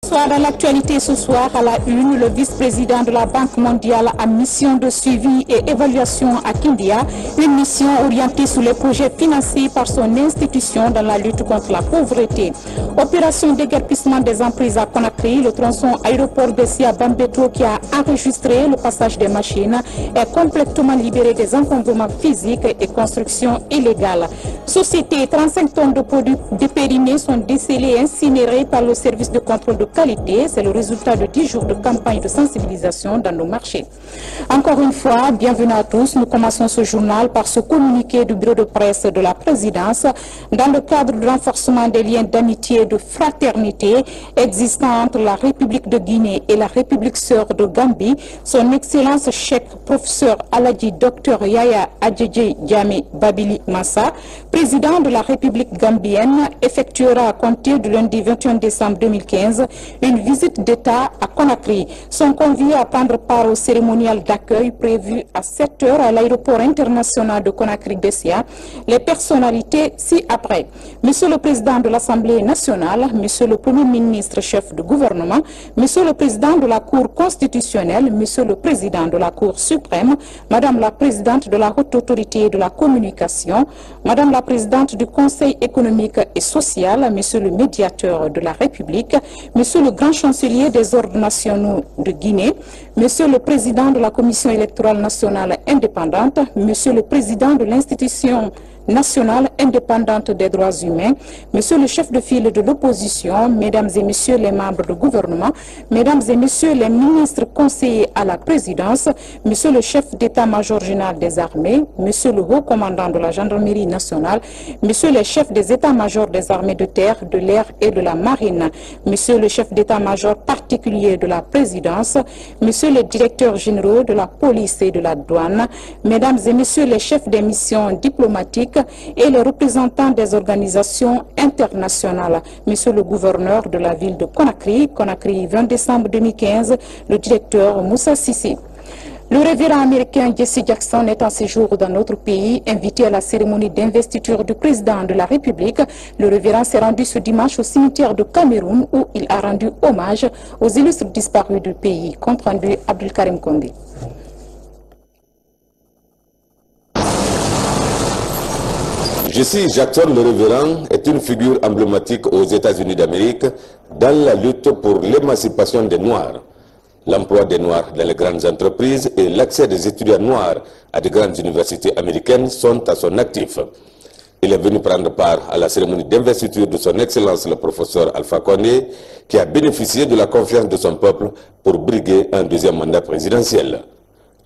Soit dans l'actualité ce soir, à la une, le vice-président de la Banque mondiale a mission de suivi et évaluation à Kindia, une mission orientée sur les projets financés par son institution dans la lutte contre la pauvreté. Opération déguerpissement des emprises à Conakry, le tronçon aéroport Bessia Bambeto qui a enregistré le passage des machines est complètement libéré des encombrements physiques et constructions illégales. Société, 35 tonnes de produits dépérimés sont décelés et incinérés par le service de contrôle de qualité. C'est le résultat de 10 jours de campagne de sensibilisation dans nos marchés. Encore une fois, bienvenue à tous. Nous commençons ce journal par ce communiqué du bureau de presse de la présidence. Dans le cadre du renforcement des liens d'amitié et de fraternité existants entre la République de Guinée et la République sœur de Gambie, son Excellence Cheikh Professeur Aladji Dr Yaya Adjedje Diamé Babili Massa, président de la République gambienne, effectuera à compter du lundi 21 décembre 2015 une visite d'État à Conakry. Sont conviés à prendre part au cérémonial d'accueil prévu à 7 h à l'aéroport international de Conakry-Bessia les personnalités ci-après. Monsieur le Président de l'Assemblée nationale, Monsieur le Premier ministre chef de gouvernement, Monsieur le Président de la Cour constitutionnelle, Monsieur le Président de la Cour suprême, Madame la Présidente de la Haute Autorité de la Communication, Madame la Présidente du Conseil économique et social, Monsieur le Médiateur de la République, Monsieur le Grand Chancelier des Ordres nationaux de Guinée, Monsieur le Président de la Commission électorale nationale indépendante, Monsieur le Président de l'Institution nationale indépendante des droits humains, Monsieur le chef de file de l'opposition, Mesdames et Messieurs les membres du gouvernement, Mesdames et Messieurs les ministres conseillers à la présidence, Monsieur le chef d'état-major général des armées, Monsieur le haut commandant de la gendarmerie nationale, Monsieur les chefs des états-majors des armées de terre, de l'air et de la marine, Monsieur le chef d'état-major particulier de la présidence, Monsieur les directeurs généraux de la police et de la douane, Mesdames et Messieurs les chefs des missions diplomatiques et les représentants des organisations internationales, Monsieur le gouverneur de la ville de Conakry, Conakry 20 décembre 2015, le directeur Moussa Sissi. Le révérend américain Jesse Jackson est en séjour dans notre pays, invité à la cérémonie d'investiture du président de la République. Le révérend s'est rendu ce dimanche au cimetière de Cameroun où il a rendu hommage aux illustres disparus du pays. Compte rendu Abdul Karim Kondé. Jesse Jackson, le révérend, est une figure emblématique aux États-Unis d'Amérique dans la lutte pour l'émancipation des Noirs. L'emploi des Noirs dans les grandes entreprises et l'accès des étudiants noirs à de grandes universités américaines sont à son actif. Il est venu prendre part à la cérémonie d'investiture de son Excellence le professeur Alpha Condé, qui a bénéficié de la confiance de son peuple pour briguer un deuxième mandat présidentiel.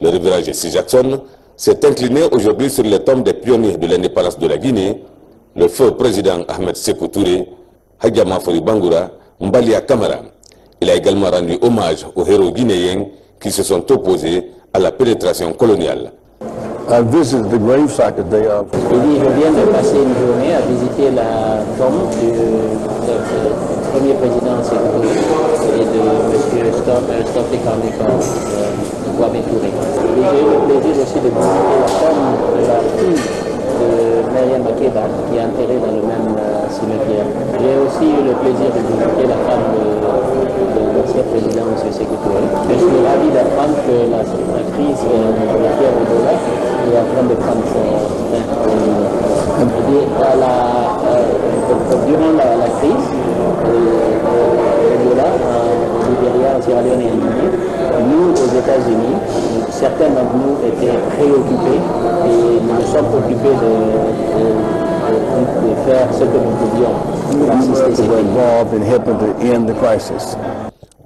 Le révérend Jesse Jackson s'est incliné aujourd'hui sur les tombes des pionniers de l'indépendance de la Guinée, le feu président Ahmed Sékou Touré, Hadjama Fori Bangoura, Mbalia Kamara. Il a également rendu hommage aux héros guinéens qui se sont opposés à la pénétration coloniale. I visited the gravesite today of... Je viens de passer une journée à visiter la tombe du premier président Sékou Touré et de M. Stokely Kandika Kwame Touré. J'ai eu le plaisir aussi de visiter la tombe de la fille de Myriam Makeba qui est enterrée dans le même cimetière. J'ai aussi eu le plaisir de visiter la femme de l'ancien président M. Sékou Touré. Je suis ravi d'apprendre que la crise de la guerre au dollar est en train de prendre fin. Durant la crise, le dollar en Libéria, en Sierra Leone et en Guinée, nous, aux États-Unis, certains d'entre nous étaient préoccupés et nous nous sommes occupés de faire ce que nous pouvions pour assister ces pays.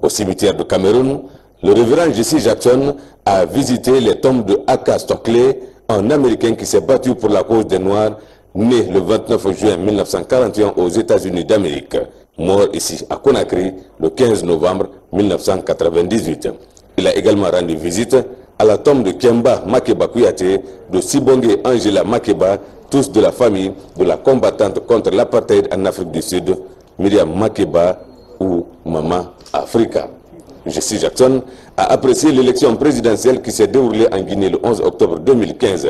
Au cimetière de Cameroun, le révérend Jesse Jackson a visité les tombes de Aka Stokely, un Américain qui s'est battu pour la cause des Noirs, né le 29 juin 1941 aux États-Unis d'Amérique, mort ici à Conakry le 15 novembre 1998. Il a également rendu visite à la tombe de Kemba Makeba Kouyaté, de Sibonge Angela Makeba, tous de la famille de la combattante contre l'apartheid en Afrique du Sud, Myriam Makeba ou Mama Africa. Jesse Jackson a apprécié l'élection présidentielle qui s'est déroulée en Guinée le 11 octobre 2015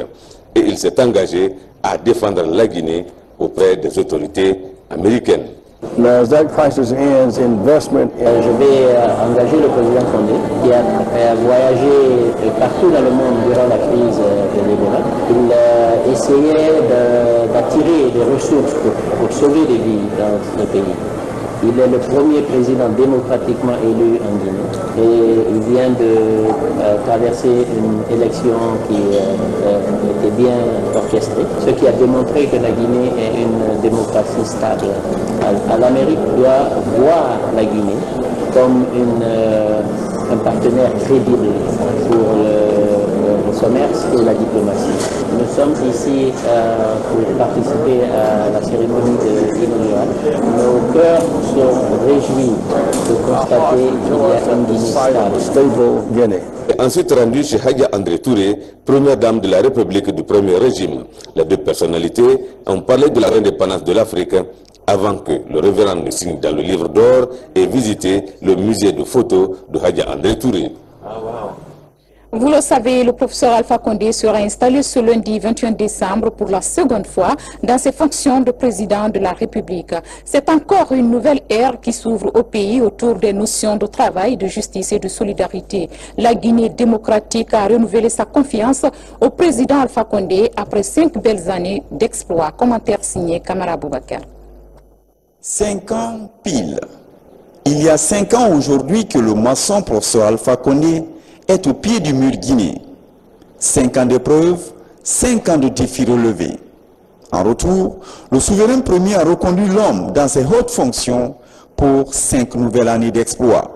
et il s'est engagé à défendre la Guinée auprès des autorités américaines. Now, as that crisis ends, investment in Je vais engager le président Condé qui a voyagé partout dans le monde durant la crise de l'Ebola. Il essayait d'attirer des ressources pour sauver des vies dans le pays. Il est le premier président démocratiquement élu en Guinée et il vient de traverser une élection qui était bien orchestrée, ce qui a démontré que la Guinée est une démocratie stable. L'Amérique doit voir la Guinée comme un partenaire crédible pour le commerce et la diplomatie. Nous sommes ici pour participer à la cérémonie inaugurale. Nos cœurs sont réjouis de constater qu'il y a une Guinée stable. Ensuite rendu chez Hadja André Touré, première dame de la République du premier régime. Les deux personnalités ont parlé de la indépendance de l'Afrique avant que le révérend ne signe dans le livre d'or et visiter le musée de photos de Hadja André Touré. Vous le savez, le professeur Alpha Condé sera installé ce lundi 21 décembre pour la seconde fois dans ses fonctions de président de la République. C'est encore une nouvelle ère qui s'ouvre au pays autour des notions de travail, de justice et de solidarité. La Guinée démocratique a renouvelé sa confiance au président Alpha Condé après 5 belles années d'exploits. Commentaire signé Kamara Boubacar. 5 ans pile. Il y a 5 ans aujourd'hui que le maçon professeur Alpha Condé est au pied du mur Guinée. 5 ans d'épreuves, 5 ans de défis relevés. En retour, le souverain premier a reconduit l'homme dans ses hautes fonctions pour 5 nouvelles années d'exploits.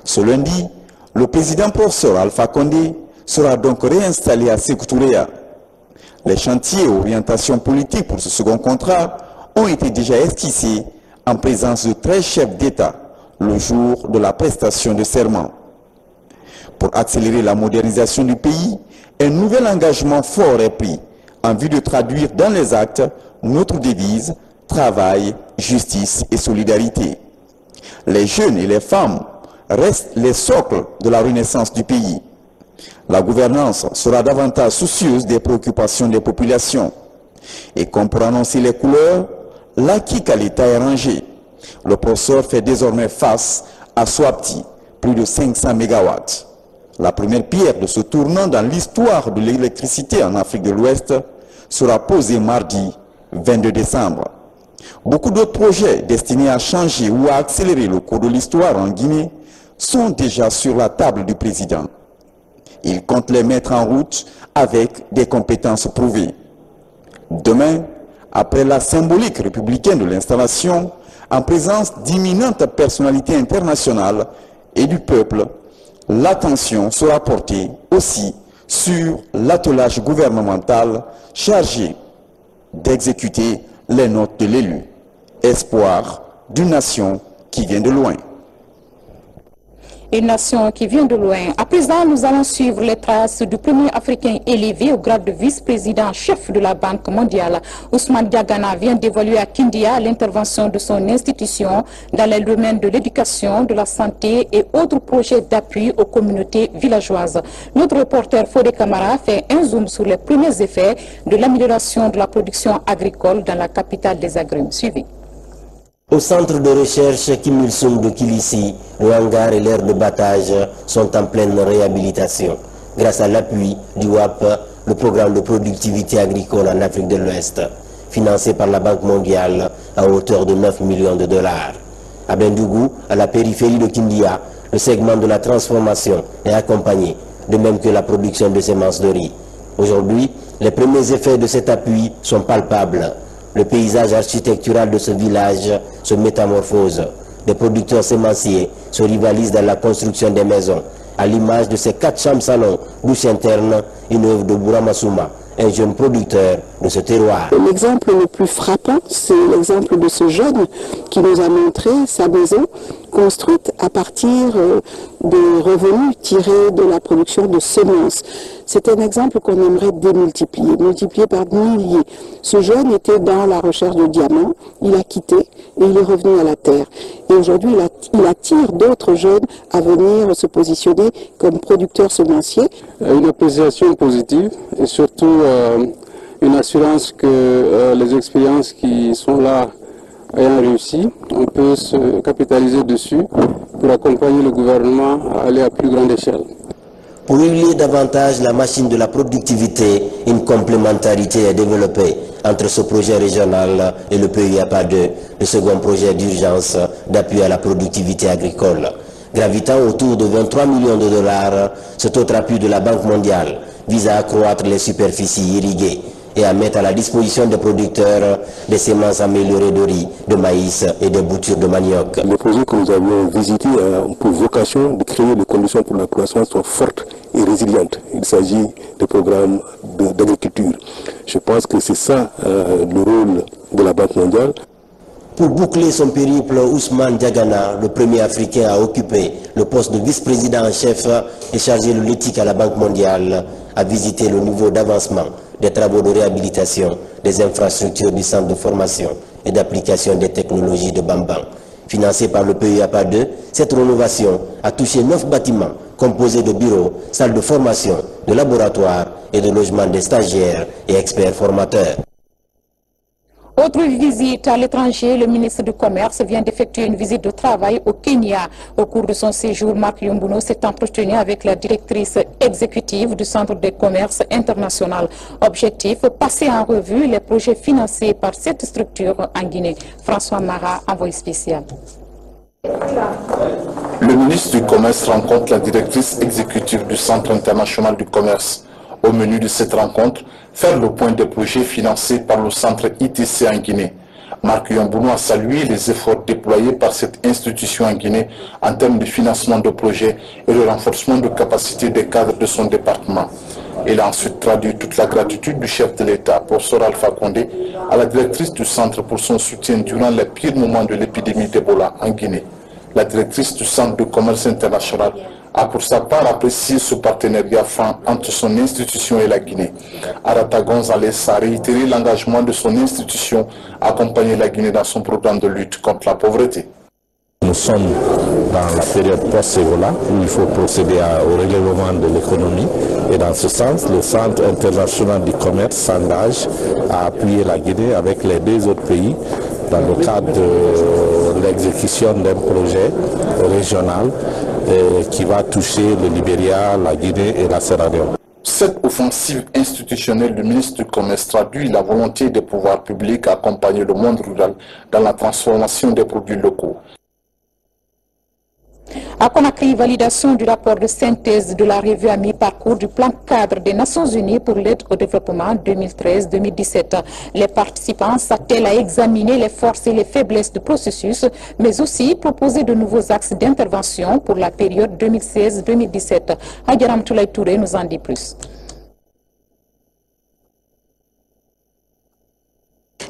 Ce lundi, le président professeur Alpha Condé sera donc réinstallé à Sékou Touréa. Les chantiers et orientations politiques pour ce second contrat ont été déjà esquissés en présence de 13 chefs d'État le jour de la prestation de serment. Pour accélérer la modernisation du pays, un nouvel engagement fort est pris en vue de traduire dans les actes notre devise « Travail, justice et solidarité ». Les jeunes et les femmes restent les socles de la renaissance du pays. La gouvernance sera davantage soucieuse des préoccupations des populations. Et comme pour annoncer les couleurs, l'acquis à l'État est rangé. Le professeur fait désormais face à Swapti, plus de 500 MW. La première pierre de ce tournant dans l'histoire de l'électricité en Afrique de l'Ouest sera posée mardi 22 décembre. Beaucoup d'autres projets destinés à changer ou à accélérer le cours de l'histoire en Guinée sont déjà sur la table du président. Il compte les mettre en route avec des compétences prouvées. Demain, après la symbolique républicaine de l'installation, en présence d'imminentes personnalités internationales et du peuple, l'attention sera portée aussi sur l'attelage gouvernemental chargé d'exécuter les notes de l'élu. Espoir d'une nation qui vient de loin. Une nation qui vient de loin. À présent, nous allons suivre les traces du premier Africain élevé au grade de vice-président chef de la Banque mondiale. Ousmane Diagana vient d'évaluer à Kindia l'intervention de son institution dans les domaines de l'éducation, de la santé et autres projets d'appui aux communautés villageoises. Notre reporter Fodé Camara fait un zoom sur les premiers effets de l'amélioration de la production agricole dans la capitale des agrumes. Suivez. Au centre de recherche Kim Il-sung de Kilissi, le hangar et l'aire de battage sont en pleine réhabilitation. Grâce à l'appui du WAP, le programme de productivité agricole en Afrique de l'Ouest, financé par la Banque mondiale à hauteur de 9 millions de dollars. À Bendougou, à la périphérie de Kindia, le segment de la transformation est accompagné, de même que la production de semences de riz. Aujourd'hui, les premiers effets de cet appui sont palpables. Le paysage architectural de ce village se métamorphose. Des producteurs sémenciers se rivalisent dans la construction des maisons, à l'image de ces 4 chambres salons, douche interne, une œuvre de Bouramassouma, un jeune producteur de ce terroir. L'exemple le plus frappant, c'est l'exemple de ce jeune qui nous a montré sa maison construite à partir des revenus tirés de la production de semences. C'est un exemple qu'on aimerait démultiplier, multiplier par milliers. Ce jeune était dans la recherche de diamants, il a quitté et il est revenu à la terre. Et aujourd'hui, il attire d'autres jeunes à venir se positionner comme producteurs semenciers. Une appréciation positive et surtout une assurance que les expériences qui sont là ayant réussi, on peut se capitaliser dessus pour accompagner le gouvernement à aller à plus grande échelle. Pour huiler davantage la machine de la productivité, une complémentarité est développée entre ce projet régional et le PUAPA 2, le second projet d'urgence d'appui à la productivité agricole. Gravitant autour de 23 millions de dollars, cet autre appui de la Banque mondiale vise à accroître les superficies irriguées et à mettre à la disposition des producteurs des semences améliorées de riz, de maïs et de boutures de manioc. Le projet que nous avions visité a pour vocation de créer les conditions pour que la croissance soit forte et résiliente. Il s'agit de programmes d'agriculture. Je pense que c'est ça le rôle de la Banque mondiale. Pour boucler son périple, Ousmane Diagana, le premier Africain à occuper le poste de vice-président en chef et chargé de l'éthique à la Banque mondiale, a visité le niveau d'avancement des travaux de réhabilitation des infrastructures du centre de formation et d'application des technologies de Bambang. Financé par le PUAPA 2, cette rénovation a touché 9 bâtiments composés de bureaux, salles de formation, de laboratoires et de logements des stagiaires et experts formateurs. Autre visite à l'étranger, le ministre du Commerce vient d'effectuer une visite de travail au Kenya. Au cours de son séjour, Marc Yumbuno s'est entretenu avec la directrice exécutive du Centre de commerce international. Objectif, passer en revue les projets financés par cette structure en Guinée. François Mara, envoyé spécial. Le ministre du Commerce rencontre la directrice exécutive du Centre international du commerce. Au menu de cette rencontre, faire le point des projets financés par le centre ITC en Guinée. Marc Yumbuno a salué les efforts déployés par cette institution en Guinée en termes de financement de projets et de renforcement de capacité des cadres de son département. Il a ensuite traduit toute la gratitude du chef de l'État, professeur Alpha Condé, à la directrice du centre pour son soutien durant les pires moments de l'épidémie d'Ebola en Guinée. La directrice du Centre de commerce international a pour sa part apprécié ce partenariat franc entre son institution et la Guinée. Arata Gonzalez a réitéré l'engagement de son institution à accompagner la Guinée dans son programme de lutte contre la pauvreté. Nous sommes dans la période post-Ebola où il faut procéder au relèvement de l'économie et dans ce sens, le Centre international du commerce s'engage à appuyer la Guinée avec les 2 autres pays dans le cadre de l'exécution d'un projet régional qui va toucher le Libéria, la Guinée et la Sierra Leone. Cette offensive institutionnelle du ministre du Commerce traduit la volonté des pouvoirs publics à accompagner le monde rural dans la transformation des produits locaux. À Conakry, validation du rapport de synthèse de la revue à mi-parcours du plan cadre des Nations Unies pour l'aide au développement 2013-2017. Les participants s'attellent à examiner les forces et les faiblesses du processus, mais aussi proposer de nouveaux axes d'intervention pour la période 2016-2017. Hadjaram Toulay Touré nous en dit plus.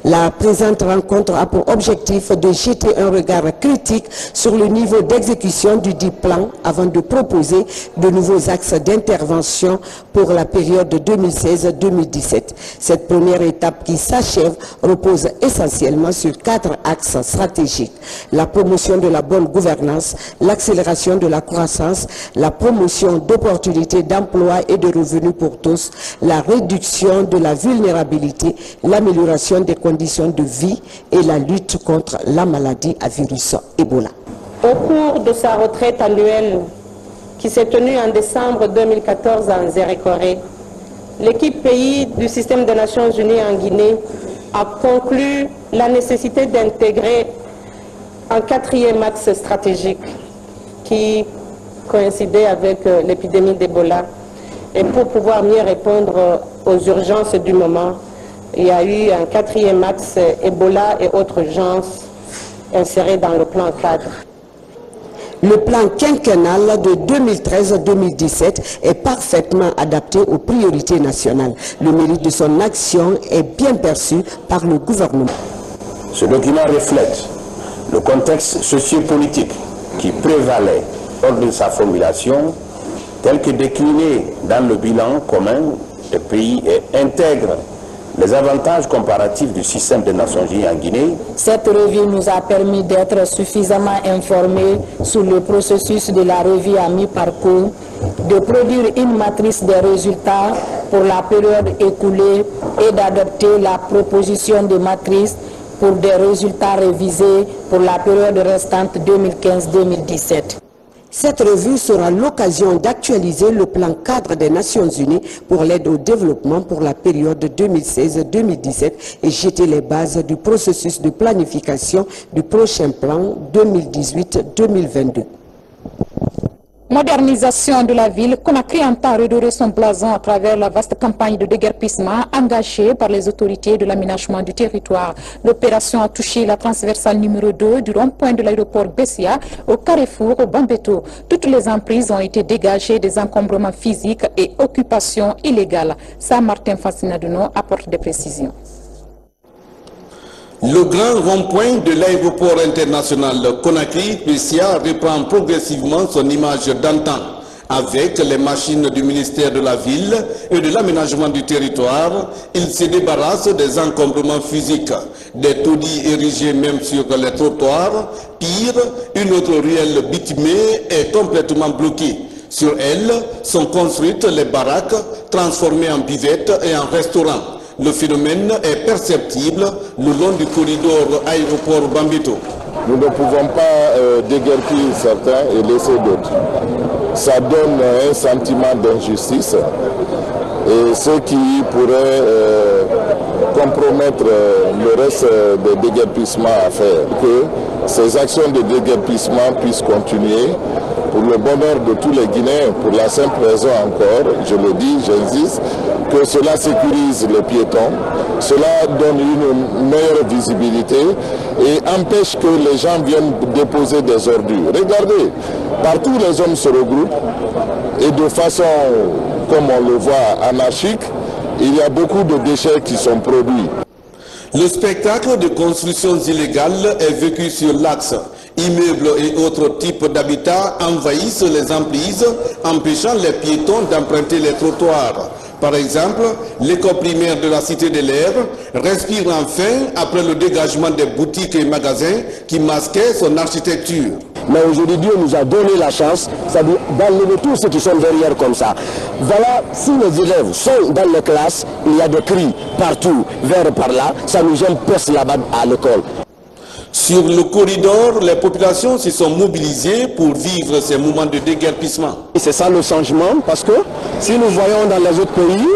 La présente rencontre a pour objectif de jeter un regard critique sur le niveau d'exécution du dit plan avant de proposer de nouveaux axes d'intervention pour la période 2016-2017. Cette première étape qui s'achève repose essentiellement sur 4 axes stratégiques. La promotion de la bonne gouvernance, l'accélération de la croissance, la promotion d'opportunités d'emploi et de revenus pour tous, la réduction de la vulnérabilité, l'amélioration des conditions de vie et la lutte contre la maladie à virus Ebola. Au cours de sa retraite annuelle qui s'est tenue en décembre 2014 en Zérékoré, l'équipe pays du système des Nations Unies en Guinée a conclu la nécessité d'intégrer un 4e axe stratégique qui coïncidait avec l'épidémie d'Ebola. Et pour pouvoir mieux répondre aux urgences du moment, il y a eu un 4e axe Ebola et autres urgences insérés dans le plan cadre. Le plan quinquennal de 2013-2017 est parfaitement adapté aux priorités nationales. Le mérite de son action est bien perçu par le gouvernement. Ce document reflète le contexte sociopolitique qui prévalait lors de sa formulation, tel que décliné dans le bilan commun des pays et intègre les avantages comparatifs du système des Nations Unies en Guinée. Cette revue nous a permis d'être suffisamment informés sur le processus de la revue à mi-parcours, de produire une matrice des résultats pour la période écoulée et d'adopter la proposition de matrice pour des résultats révisés pour la période restante 2015-2017. Cette revue sera l'occasion d'actualiser le plan cadre des Nations Unies pour l'aide au développement pour la période 2016-2017 et jeter les bases du processus de planification du prochain plan 2018-2022. Modernisation de la ville, Conakry entend redorer son blason à travers la vaste campagne de déguerpissement engagée par les autorités de l'aménagement du territoire. L'opération a touché la transversale numéro 2 du rond-point de l'aéroport Bessia au carrefour au Bambeto. Toutes les emprises ont été dégagées des encombrements physiques et occupations illégales. Saint-Martin Fascinadouno apporte des précisions. Le grand rond-point de l'aéroport international Conakry-Bessia reprend progressivement son image d'antan. Avec les machines du ministère de la Ville et de l'aménagement du territoire, il se débarrasse des encombrements physiques, des taudis érigés même sur les trottoirs. Pire, une autre ruelle bitumée est complètement bloquée. Sur elle sont construites les baraques transformées en buvettes et en restaurants. Le phénomène est perceptible le long du corridor aéroport Bambeto. Nous ne pouvons pas déguerpir certains et laisser d'autres. Ça donne un sentiment d'injustice et ce qui pourrait compromettre le reste des déguerpissements à faire. Que ces actions de déguerpissement puissent continuer pour le bonheur de tous les Guinéens, pour la simple raison encore, je le dis, j'insiste, que cela sécurise les piétons, cela donne une meilleure visibilité et empêche que les gens viennent déposer des ordures. Regardez, partout les hommes se regroupent et de façon, comme on le voit, anarchique, il y a beaucoup de déchets qui sont produits. Le spectacle de constructions illégales est vécu sur l'axe. Immeubles et autres types d'habitats envahissent les emprises, empêchant les piétons d'emprunter les trottoirs. Par exemple, l'école primaire de la Cité de l'Air respire enfin après le dégagement des boutiques et magasins qui masquaient son architecture. Mais aujourd'hui, Dieu nous a donné la chance, c'est-à-dire d'enlever tous ceux qui sont derrière comme ça. Voilà, si les élèves sont dans les classes, il y a des cris partout, vers par là, ça nous gêne perce là-bas à l'école. Sur le corridor, les populations se sont mobilisées pour vivre ces moments de déguerpissement. C'est ça le changement, parce que si nous voyons dans les autres pays,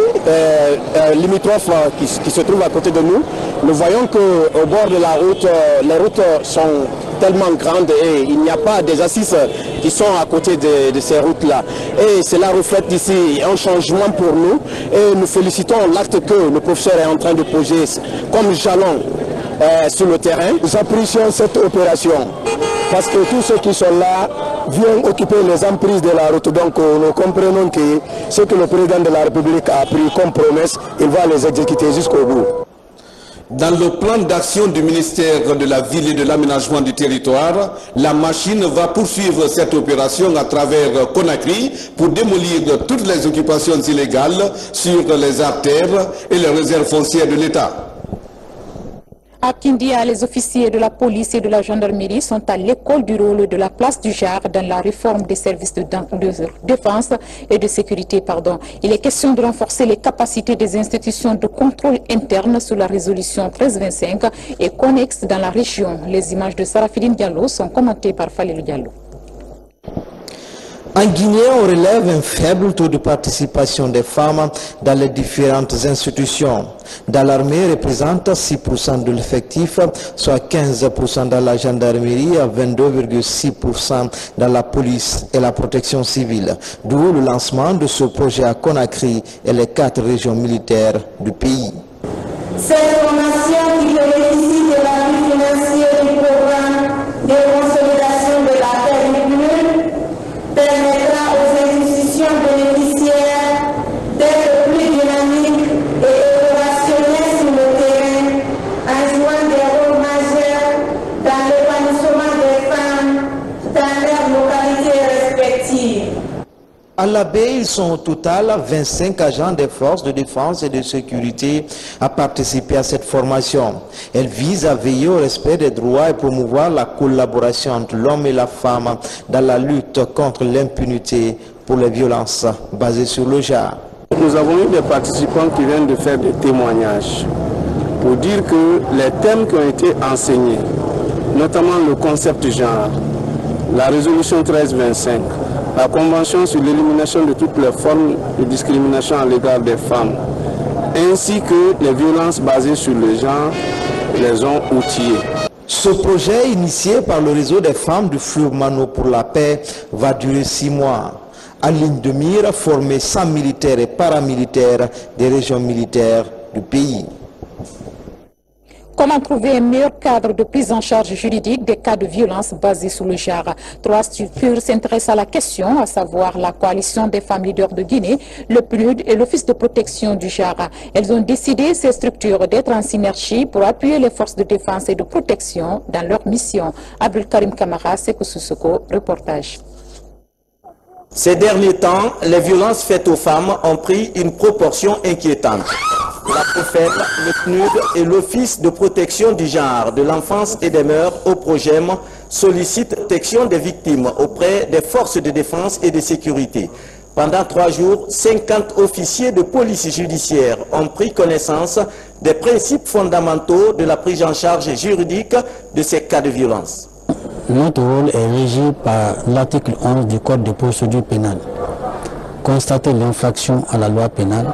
limitrophes qui se trouvent à côté de nous, nous voyons qu'au bord de la route, les routes sont tellement grandes et il n'y a pas des assises qui sont à côté de ces routes-là. Et cela reflète ici un changement pour nous et nous félicitons l'acte que le professeur est en train de poser comme jalon sur le terrain. Nous apprécions cette opération parce que tous ceux qui sont là viennent occuper les emprises de la route. Donc nous comprenons que ce que le président de la République a pris comme promesse, il va les exécuter jusqu'au bout. Dans le plan d'action du ministère de la Ville et de l'Aménagement du Territoire, la machine va poursuivre cette opération à travers Conakry pour démolir toutes les occupations illégales sur les artères et les réserves foncières de l'État. À Kindia, les officiers de la police et de la gendarmerie sont à l'école du rôle de la place du Jard dans la réforme des services de défense et de sécurité. Il est question de renforcer les capacités des institutions de contrôle interne sous la résolution 1325 et connexe dans la région. Les images de Sarafidine Diallo sont commentées par Falilou Diallo. En Guinée, on relève un faible taux de participation des femmes dans les différentes institutions. Dans l'armée, représente 6% de l'effectif, soit 15% dans la gendarmerie, 22,6% dans la police et la protection civile. D'où le lancement de ce projet à Conakry et les 4 régions militaires du pays. Cette formation qui bénéficie de l'appui financier du programme de consolidation de la paix commune permettra aux institutions bénéficiaires d'être plus dynamiques et opérationnelles sur le terrain en jouant des rôles majeurs dans l'épanouissement des femmes dans leurs localités respectives. À la baie, ils sont au total 25 agents des forces de défense et de sécurité à participer à cette formation. Elle vise à veiller au respect des droits et promouvoir la collaboration entre l'homme et la femme dans la lutte contre l'impunité pour les violences basées sur le genre. Nous avons eu des participants qui viennent de faire des témoignages. pour dire que les thèmes qui ont été enseignés, notamment le concept genre, la résolution 1325, la convention sur l'élimination de toutes les formes de discrimination à l'égard des femmes, ainsi que les violences basées sur le genre, les ont outillés. Ce projet, initié par le réseau des femmes du fleuve Mano pour la paix, va durer 6 mois. En ligne de mire, former 100 militaires et paramilitaires des régions militaires du pays. Comment trouver un meilleur cadre de prise en charge juridique des cas de violence basés sur le genre? 3 structures s'intéressent à la question, à savoir la Coalition des femmes leaders de Guinée, le PNUD et l'Office de protection du genre. Elles ont décidé, ces structures, d'être en synergie pour appuyer les forces de défense et de protection dans leur mission. Abdul Karim Kamara, Sekou Soussoko, reportage. Ces derniers temps, les violences faites aux femmes ont pris une proportion inquiétante. La PROFEM, le PNUD et l'Office de protection du genre, de l'enfance et des mœurs au PROGEM sollicitent la protection des victimes auprès des forces de défense et de sécurité. Pendant 3 jours, 50 officiers de police judiciaire ont pris connaissance des principes fondamentaux de la prise en charge juridique de ces cas de violence. Notre rôle est régi par l'article 11 du Code de procédure pénale. Constater l'infraction à la loi pénale,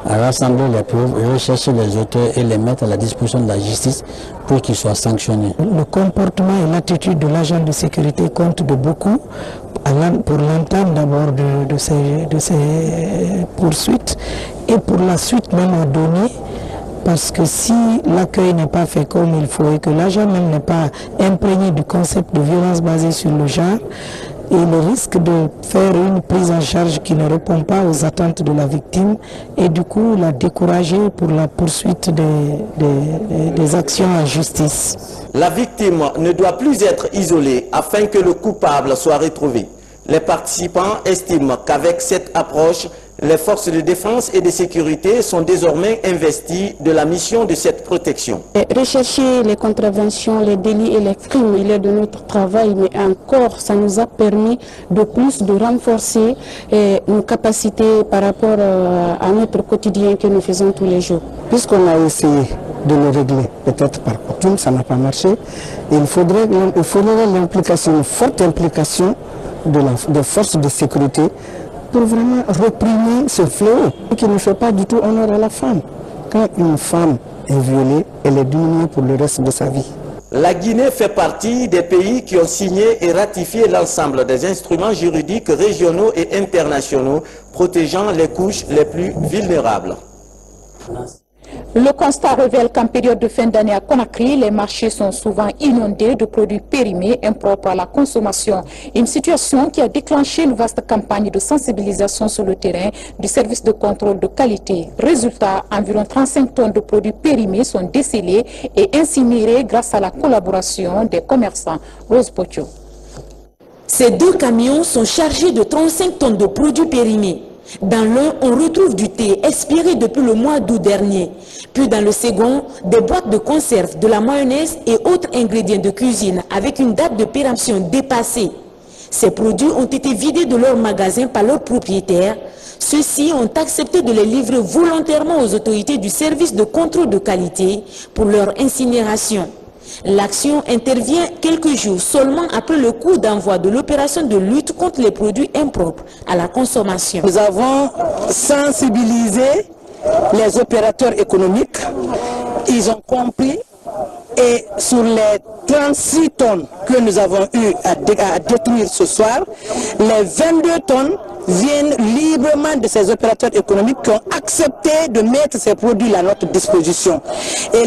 rassembler les preuves, rechercher les auteurs et les mettre à la disposition de la justice pour qu'ils soient sanctionnés. Le comportement et l'attitude de l'agent de sécurité comptent de beaucoup pour l'entame d'abord de ces poursuites et pour la suite même à donner. Parce que si l'accueil n'est pas fait comme il faut et que l'agent même n'est pas imprégné du concept de violence basée sur le genre, il risque de faire une prise en charge qui ne répond pas aux attentes de la victime et du coup la décourager pour la poursuite des actions en justice. La victime ne doit plus être isolée afin que le coupable soit retrouvé. Les participants estiment qu'avec cette approche, les forces de défense et de sécurité sont désormais investies de la mission de cette protection. Rechercher les contraventions, les délits et les crimes, il est de notre travail, mais encore, ça nous a permis de plus de renforcer nos capacités par rapport à notre quotidien que nous faisons tous les jours. Puisqu'on a essayé de le régler, peut-être par coutume, ça n'a pas marché, il faudrait l'implication, une forte implication des forces de sécurité pour vraiment réprimer ce fléau qui ne fait pas du tout honneur à la femme. Quand une femme est violée, elle est diminuée pour le reste de sa vie. La Guinée fait partie des pays qui ont signé et ratifié l'ensemble des instruments juridiques régionaux et internationaux protégeant les couches les plus vulnérables. Le constat révèle qu'en période de fin d'année à Conakry, les marchés sont souvent inondés de produits périmés impropres à la consommation. Une situation qui a déclenché une vaste campagne de sensibilisation sur le terrain du service de contrôle de qualité. Résultat, environ 35 tonnes de produits périmés sont décelés et incinérés grâce à la collaboration des commerçants. Rose Pocho. Ces 2 camions sont chargés de 35 tonnes de produits périmés. Dans l'un, on retrouve du thé expiré depuis le mois d'août dernier. Puis dans le second, des boîtes de conserve, de la mayonnaise et autres ingrédients de cuisine avec une date de péremption dépassée. Ces produits ont été vidés de leur magasin par leurs propriétaires. Ceux-ci ont accepté de les livrer volontairement aux autorités du service de contrôle de qualité pour leur incinération. L'action intervient quelques jours seulement après le coup d'envoi de l'opération de lutte contre les produits impropres à la consommation. Nous avons sensibilisé les opérateurs économiques, ils ont compris et sur les 36 tonnes que nous avons eu à détruire ce soir, les 22 tonnes viennent librement de ces opérateurs économiques qui ont accepté de mettre ces produits à notre disposition. Et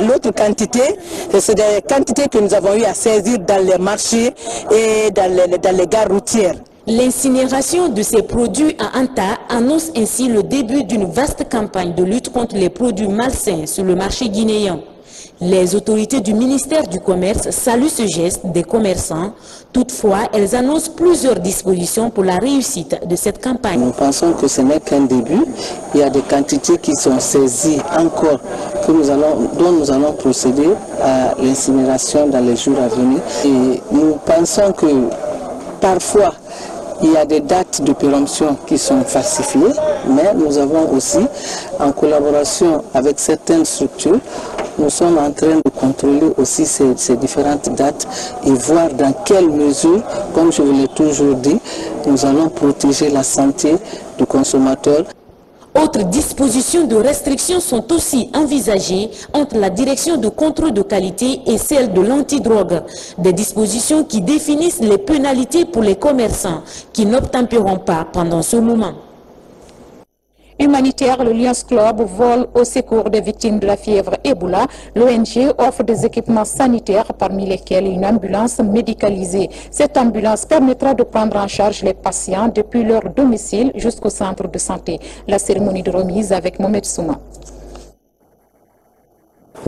l'autre quantité, c'est des quantités que nous avons eu à saisir dans les marchés et dans les gares routières. L'incinération de ces produits à Anta annonce ainsi le début d'une vaste campagne de lutte contre les produits malsains sur le marché guinéen. Les autorités du ministère du Commerce saluent ce geste des commerçants. Toutefois, elles annoncent plusieurs dispositions pour la réussite de cette campagne. Nous pensons que ce n'est qu'un début. Il y a des quantités qui sont saisies encore, dont nous allons procéder à l'incinération dans les jours à venir. Et nous pensons que parfois, Il y a des dates de péremption qui sont falsifiées, mais nous avons aussi, en collaboration avec certaines structures, nous sommes en train de contrôler aussi ces différentes dates et voir dans quelle mesure, comme je vous l'ai toujours dit, nous allons protéger la santé du consommateur. Autres dispositions de restriction sont aussi envisagées entre la direction de contrôle de qualité et celle de l'antidrogue. Des dispositions qui définissent les pénalités pour les commerçants qui n'obtempéreront pas pendant ce moment. Humanitaire, le Lions Club vole au secours des victimes de la fièvre Ebola. L'ONG offre des équipements sanitaires, parmi lesquels une ambulance médicalisée. Cette ambulance permettra de prendre en charge les patients depuis leur domicile jusqu'au centre de santé. La cérémonie de remise avec Mohamed Souma.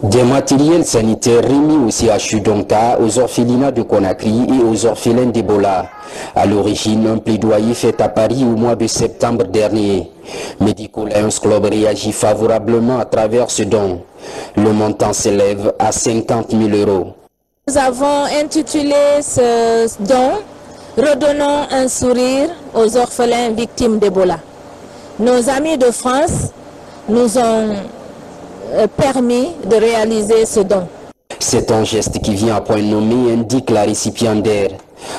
Des matériels sanitaires remis aussi à Chudonka, aux orphelinats de Conakry et aux orphelins d'Ebola. À l'origine, un plaidoyer fait à Paris au mois de septembre dernier. Medico Lions Club réagit favorablement à travers ce don. Le montant s'élève à 50 000 €. Nous avons intitulé ce don « Redonnons un sourire aux orphelins victimes d'Ebola ». Nos amis de France nous ont permis de réaliser ce don. C'est un geste qui vient à point nommé, indique la récipiendaire.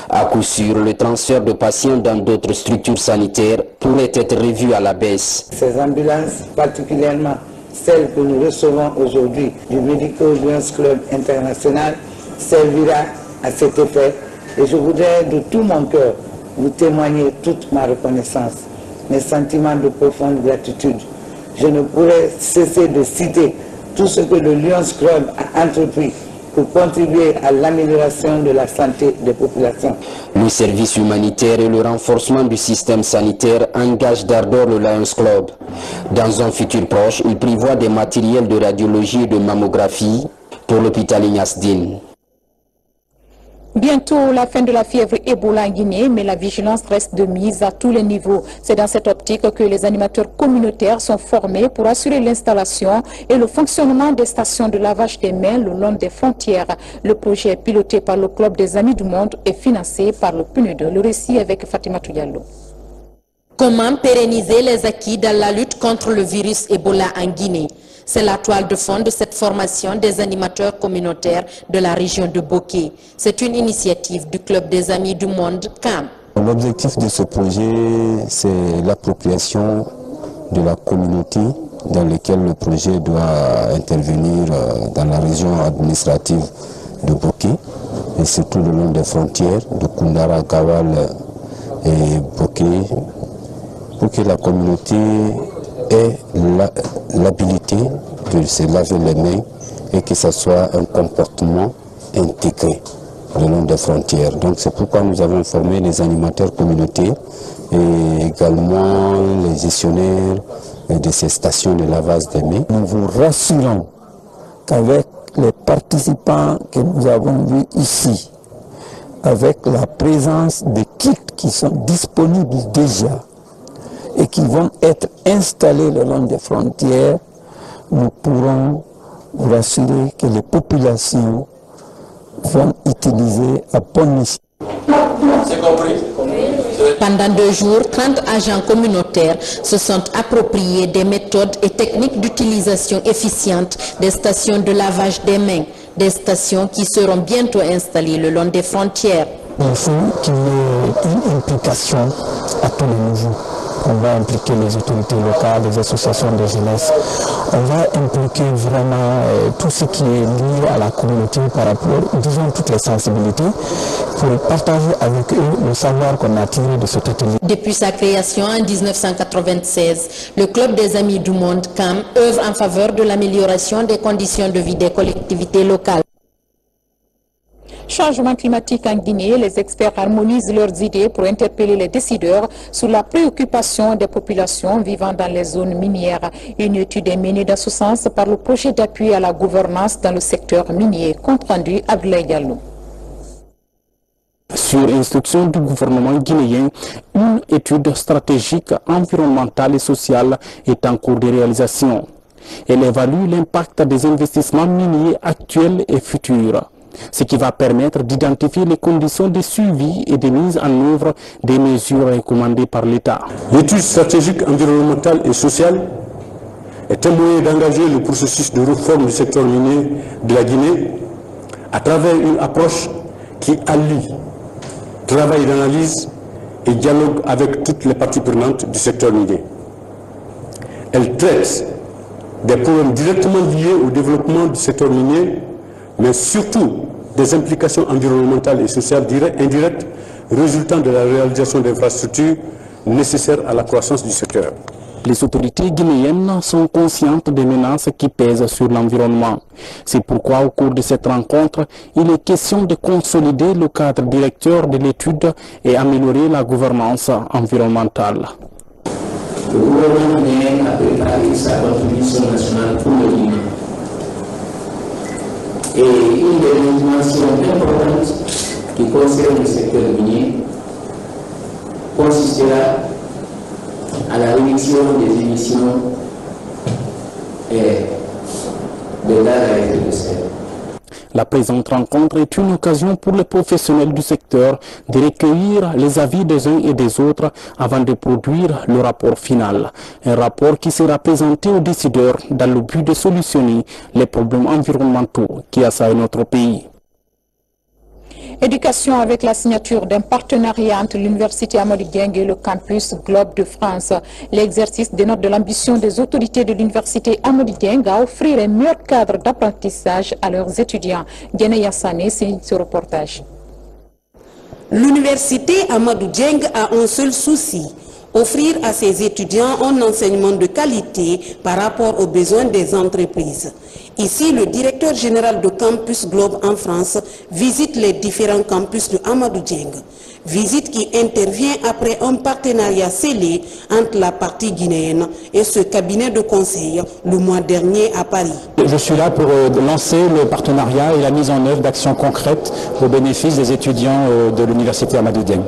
À coup sûr, le transfert de patients dans d'autres structures sanitaires pourrait être revu à la baisse. Ces ambulances, particulièrement celles que nous recevons aujourd'hui du Medico Lions Club International, servira à cet effet. Et je voudrais de tout mon cœur vous témoigner toute ma reconnaissance, mes sentiments de profonde gratitude. Je ne pourrais cesser de citer tout ce que le Lions Club a entrepris pour contribuer à l'amélioration de la santé des populations. Le service humanitaire et le renforcement du système sanitaire engagent d'ardeur le Lions Club. Dans un futur proche, il prévoit des matériels de radiologie et de mammographie pour l'hôpital Ignace Dine. Bientôt la fin de la fièvre Ebola en Guinée, mais la vigilance reste de mise à tous les niveaux. C'est dans cette optique que les animateurs communautaires sont formés pour assurer l'installation et le fonctionnement des stations de lavage des mains le long des frontières. Le projet piloté par le Club des Amis du Monde est financé par le PNUD. Le récit avec Fatima Diallo. Comment pérenniser les acquis dans la lutte contre le virus Ebola en Guinée? C'est la toile de fond de cette formation des animateurs communautaires de la région de Boké. C'est une initiative du Club des Amis du Monde, CAM. L'objectif de ce projet, c'est l'appropriation de la communauté dans laquelle le projet doit intervenir dans la région administrative de Boké, et surtout le long des frontières de Koundara, Kawal et Boké, pour que la communauté ait l'habilité de se laver les mains et que ce soit un comportement intégré le long des frontières. Donc c'est pourquoi nous avons formé les animateurs communautaires et également les gestionnaires de ces stations de lavage des mains. Nous vous rassurons qu'avec les participants que nous avons vus ici, avec la présence des kits qui sont disponibles déjà, et qui vont être installés le long des frontières, nous pourrons vous rassurer que les populations vont utiliser à bon escient. Pendant 2 jours, 30 agents communautaires se sont appropriés des méthodes et techniques d'utilisation efficientes des stations de lavage des mains, des stations qui seront bientôt installées le long des frontières. Il faut qu'il y ait une implication à tous les niveaux. On va impliquer les autorités locales, les associations de jeunesse. On va impliquer vraiment tout ce qui est lié à la communauté par rapport, disons, toutes les sensibilités, pour partager avec eux le savoir qu'on a tiré de cet atelier. Depuis sa création en 1996, le Club des Amis du Monde, CAM, œuvre en faveur de l'amélioration des conditions de vie des collectivités locales. Changement climatique en Guinée, les experts harmonisent leurs idées pour interpeller les décideurs sur la préoccupation des populations vivant dans les zones minières. Une étude est menée dans ce sens par le projet d'appui à la gouvernance dans le secteur minier. Compte rendu Abdoulaye Diallo. Sur instruction du gouvernement guinéen, une étude stratégique environnementale et sociale est en cours de réalisation. Elle évalue l'impact des investissements miniers actuels et futurs. ce qui va permettre d'identifier les conditions de suivi et de mise en œuvre des mesures recommandées par l'État. L'étude stratégique environnementale et sociale est un moyen d'engager le processus de réforme du secteur minier de la Guinée à travers une approche qui allie travail d'analyse et dialogue avec toutes les parties prenantes du secteur minier. Elle traite des problèmes directement liés au développement du secteur minier, mais surtout des implications environnementales et sociales indirectes résultant de la réalisation d'infrastructures nécessaires à la croissance du secteur. Les autorités guinéennes sont conscientes des menaces qui pèsent sur l'environnement. C'est pourquoi au cours de cette rencontre, il est question de consolider le cadre directeur de l'étude et améliorer la gouvernance environnementale. Le gouvernement guinéen a préparé sa contribution nationale pour le Guinée. Et une des dimensions importantes qui concerne le secteur minier consistera à la réduction des émissions de gaz à effet de serre. La présente rencontre est une occasion pour les professionnels du secteur de recueillir les avis des uns et des autres avant de produire le rapport final. Un rapport qui sera présenté aux décideurs dans le but de solutionner les problèmes environnementaux qui assaillent notre pays. Éducation avec la signature d'un partenariat entre l'Université Amadou Dieng et le campus Globe de France. L'exercice dénote de l'ambition des autorités de l'Université Amadou Dieng à offrir un meilleur cadre d'apprentissage à leurs étudiants. Diene Yassane signe ce reportage. L'Université Amadou Dieng a un seul souci: offrir à ses étudiants un enseignement de qualité par rapport aux besoins des entreprises. Ici, le directeur général de Campus Globe en France visite les différents campus de Amadou Dieng. Visite qui intervient après un partenariat scellé entre la partie guinéenne et ce cabinet de conseil le mois dernier à Paris. Je suis là pour lancer le partenariat et la mise en œuvre d'actions concrètes au bénéfice des étudiants de l'Université Amadou Dieng.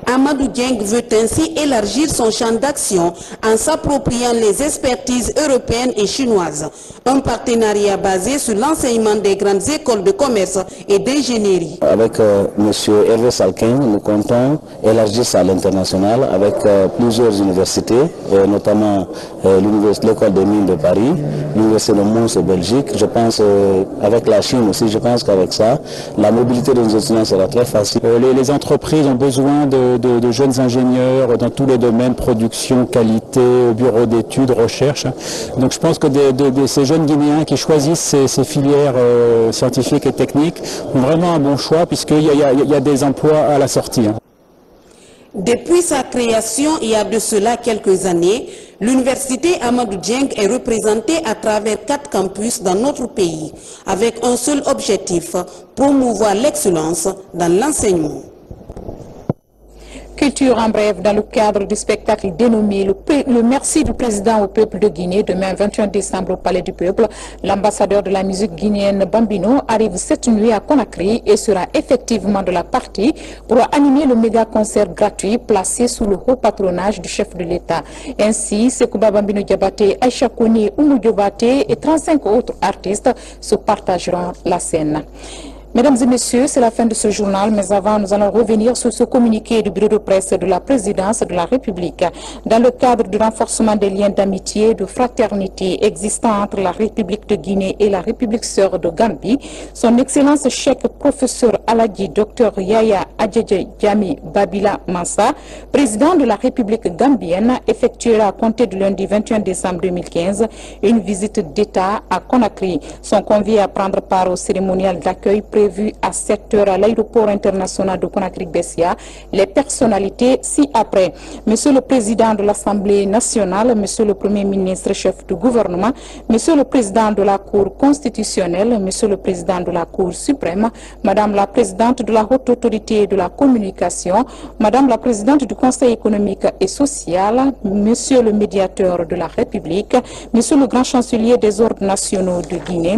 Amadou Dieng veut ainsi élargir son champ d'action en s'appropriant les expertises européennes et chinoises. Un partenariat basé sur l'enseignement des grandes écoles de commerce et d'ingénierie. Avec M. Hervé Salkin, nous comptons élargir ça à l'international avec plusieurs universités, notamment l'école des mines de Paris, l'université de Mons en Belgique. Je pense avec la Chine aussi, je pense qu'avec ça, la mobilité de nos étudiants sera très facile. Les entreprises ont besoin de jeunes ingénieurs dans tous les domaines, production, qualité, bureau d'études, recherche. Donc je pense que ces jeunes Guinéens qui choisissent ces filières scientifiques et techniques ont vraiment un bon choix puisqu'il y a des emplois à la sortie. Depuis sa création il y a de cela quelques années, l'Université Amadou Dieng est représentée à travers 4 campus dans notre pays, avec un seul objectif: promouvoir l'excellence dans l'enseignement. Culture en bref, dans le cadre du spectacle dénommé le Merci du président au peuple de Guinée, demain 21 décembre au Palais du Peuple, l'ambassadeur de la musique guinéenne Bambino arrive cette nuit à Conakry et sera effectivement de la partie pour animer le méga concert gratuit placé sous le haut patronage du chef de l'État. Ainsi, Sekouba Bambino Diabaté, Aïcha Kone, Oumou Diabaté et 35 autres artistes se partageront la scène. Mesdames et messieurs, c'est la fin de ce journal, mais avant, nous allons revenir sur ce communiqué du bureau de presse de la présidence de la République. Dans le cadre du renforcement des liens d'amitié et de fraternité existants entre la République de Guinée et la République sœur de Gambie, son Excellence Cheikh Professeur Aladji Dr Yaya Adjedje Jami Babila Mansa, président de la République gambienne, effectuera à compter du lundi 21 décembre 2015 une visite d'État à Conakry. Sont conviés à prendre part au cérémonial d'accueil prévu à 7 h à l'aéroport international de Conakry-Bessia les personnalités ci-après. Monsieur le Président de l'Assemblée nationale, Monsieur le Premier ministre, chef du gouvernement, Monsieur le Président de la Cour constitutionnelle, Monsieur le Président de la Cour suprême, Madame la Présidente de la Haute Autorité de la Communication, Madame la Présidente du Conseil économique et social, Monsieur le Médiateur de la République, Monsieur le Grand Chancelier des Ordres nationaux de Guinée,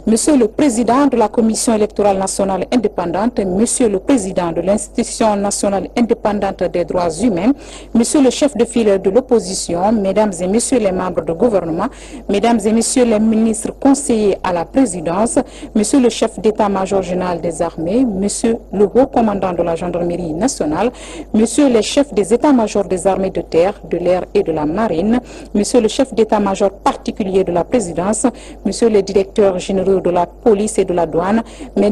Monsieur le Président de la Commission électorale électorale nationale indépendante, Monsieur le Président de l'Institution nationale indépendante des droits humains, Monsieur le chef de file de l'opposition, Mesdames et Messieurs les membres du gouvernement, Mesdames et Messieurs les ministres conseillers à la présidence, Monsieur le chef d'état-major général des armées, Monsieur le haut commandant de la gendarmerie nationale, Monsieur les chefs des états-majors des armées de terre, de l'air et de la marine, Monsieur le chef d'état-major particulier de la présidence, Monsieur les directeurs généraux de la police et de la douane,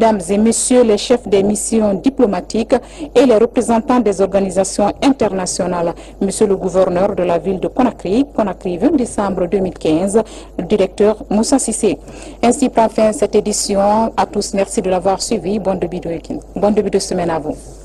Mesdames et Messieurs les chefs des missions diplomatiques et les représentants des organisations internationales, Monsieur le gouverneur de la ville de Conakry, 20 décembre 2015, le directeur Moussa Sissé. Ainsi prend fin cette édition. À tous, merci de l'avoir suivi. Bon début de semaine à vous.